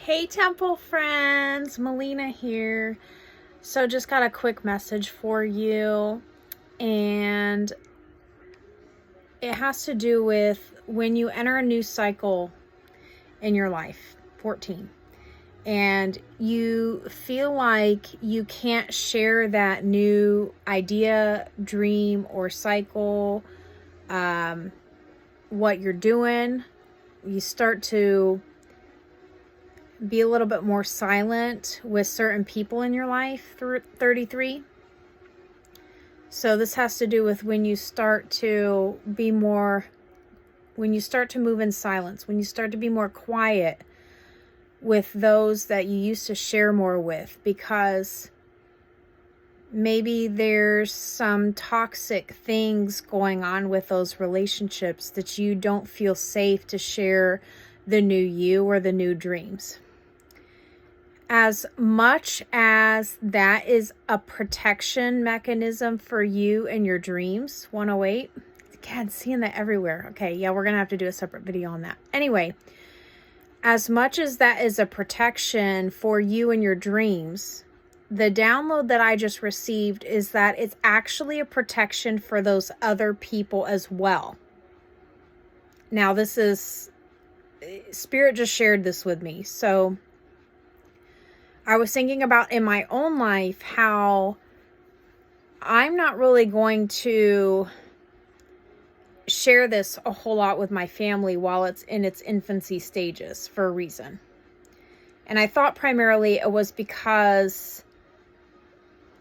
Hey Temple friends, Melina here. So just got a quick message for you, and it has to do with when you enter a new cycle in your life, 14, and you feel like you can't share that new idea, dream, or cycle, what you're doing. You start to be a little bit more silent with certain people in your life through 33. So this has to do with when you start to move in silence, when you start to be more quiet with those that you used to share more with, because maybe there's some toxic things going on with those relationships that you don't feel safe to share the new you or the new dreams. As much as that is a protection mechanism for you and your dreams, 108. God, seeing that everywhere. Okay, yeah, we're going to have to do a separate video on that. Anyway, as much as that is a protection for you and your dreams, the download that I just received is that it's actually a protection for those other people as well. Now, this is, Spirit just shared this with me. So I was thinking about in my own life how I'm not really going to share this a whole lot with my family while it's in its infancy stages for a reason. And I thought primarily it was because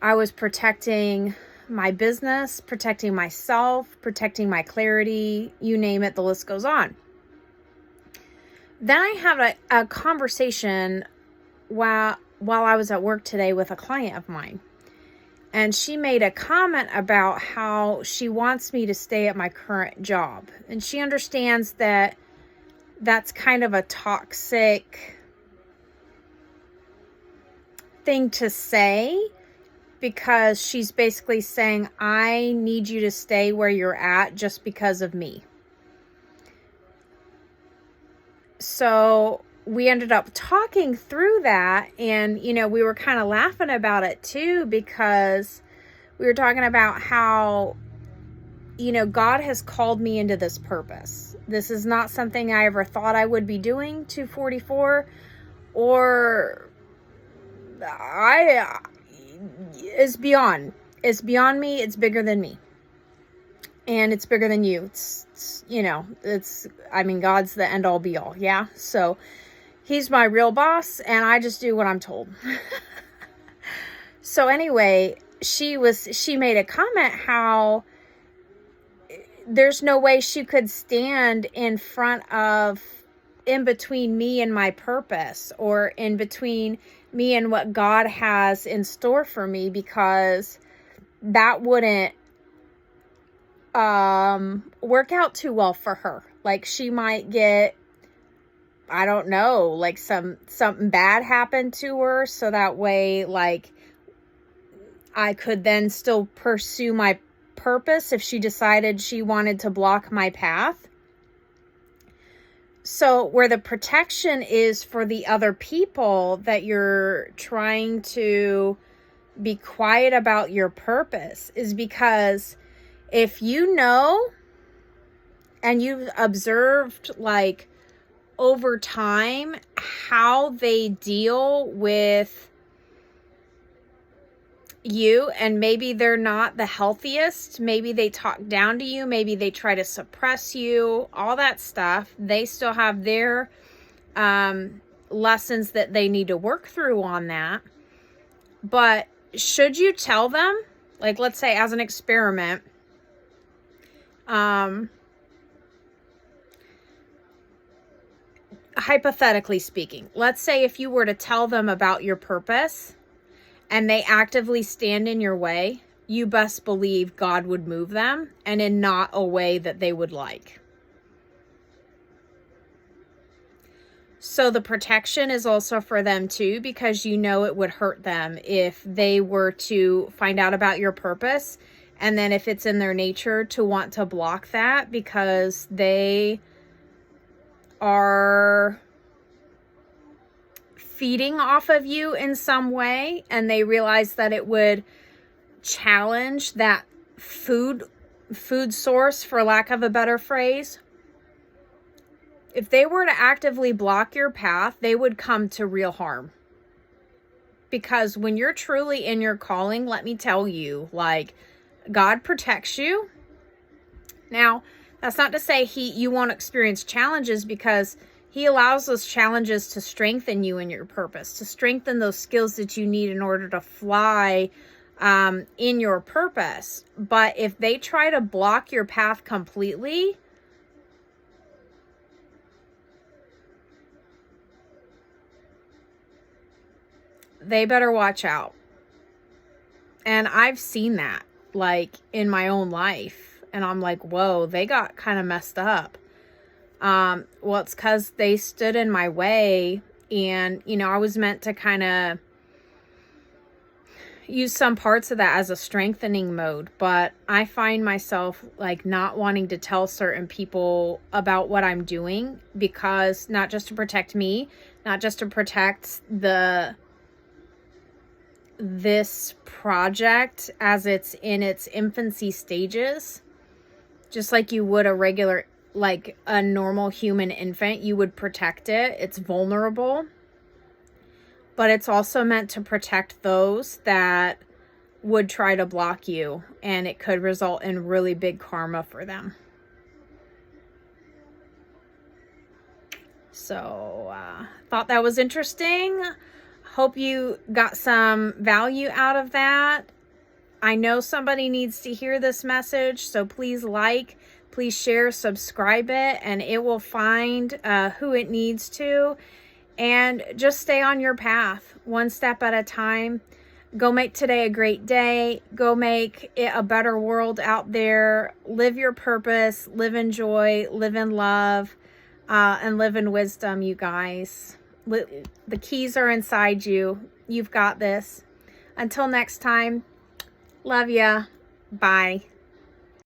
I was protecting my business, protecting myself, protecting my clarity, you name it, the list goes on. Then I had a conversation while I was at work today with a client of mine. And she made a comment about how she wants me to stay at my current job. And she understands that that's kind of a toxic thing to say, because she's basically saying, I need you to stay where you're at just because of me. So we ended up talking through that, and, we were kind of laughing about it too, because we were talking about how, God has called me into this purpose. This is not something I ever thought I would be doing, 244, or it's beyond me. It's bigger than me. And it's bigger than you. God's the end all be all. Yeah. So He's my real boss, and I just do what I'm told. So anyway, she made a comment how there's no way she could stand in between me and my purpose, or in between me and what God has in store for me, because that wouldn't work out too well for her. Like, she might get, I don't know, like something bad happened to her, so that way, like, I could then still pursue my purpose if she decided she wanted to block my path. So where the protection is for the other people that you're trying to be quiet about your purpose is because if you know and you've observed, like, over time how they deal with you, and maybe they're not the healthiest, maybe they talk down to you, maybe they try to suppress you, all that stuff, they still have their lessons that they need to work through on that. But should you tell them, like, let's say as an experiment, hypothetically speaking, let's say if you were to tell them about your purpose and they actively stand in your way, you best believe God would move them, and in not a way that they would like. So the protection is also for them too, because it would hurt them if they were to find out about your purpose, and then if it's in their nature to want to block that because they are feeding off of you in some way, and they realized that it would challenge that food source, for lack of a better phrase, if they were to actively block your path, they would come to real harm. Because when you're truly in your calling, let me tell you, like, God protects you. Now, that's not to say you won't experience challenges, because he allows those challenges to strengthen you in your purpose, to strengthen those skills that you need in order to fly in your purpose. But if they try to block your path completely, they better watch out. And I've seen that, like, in my own life. And I'm like, whoa, they got kind of messed up. Well, it's because they stood in my way. And, you know, I was meant to kind of use some parts of that as a strengthening mode. But I find myself, like, not wanting to tell certain people about what I'm doing, because not just to protect me, not just to protect this project as it's in its infancy stages, just like you would a regular, like a normal human infant, you would protect it. It's vulnerable, but it's also meant to protect those that would try to block you, and it could result in really big karma for them. So, thought that was interesting. Hope you got some value out of that. I know somebody needs to hear this message, so please please share, subscribe it, and it will find who it needs to. And just stay on your path, one step at a time. Go make today a great day. Go make it a better world out there. Live your purpose, live in joy, live in love, and live in wisdom, you guys. The keys are inside you. You've got this. Until next time, love ya. Bye.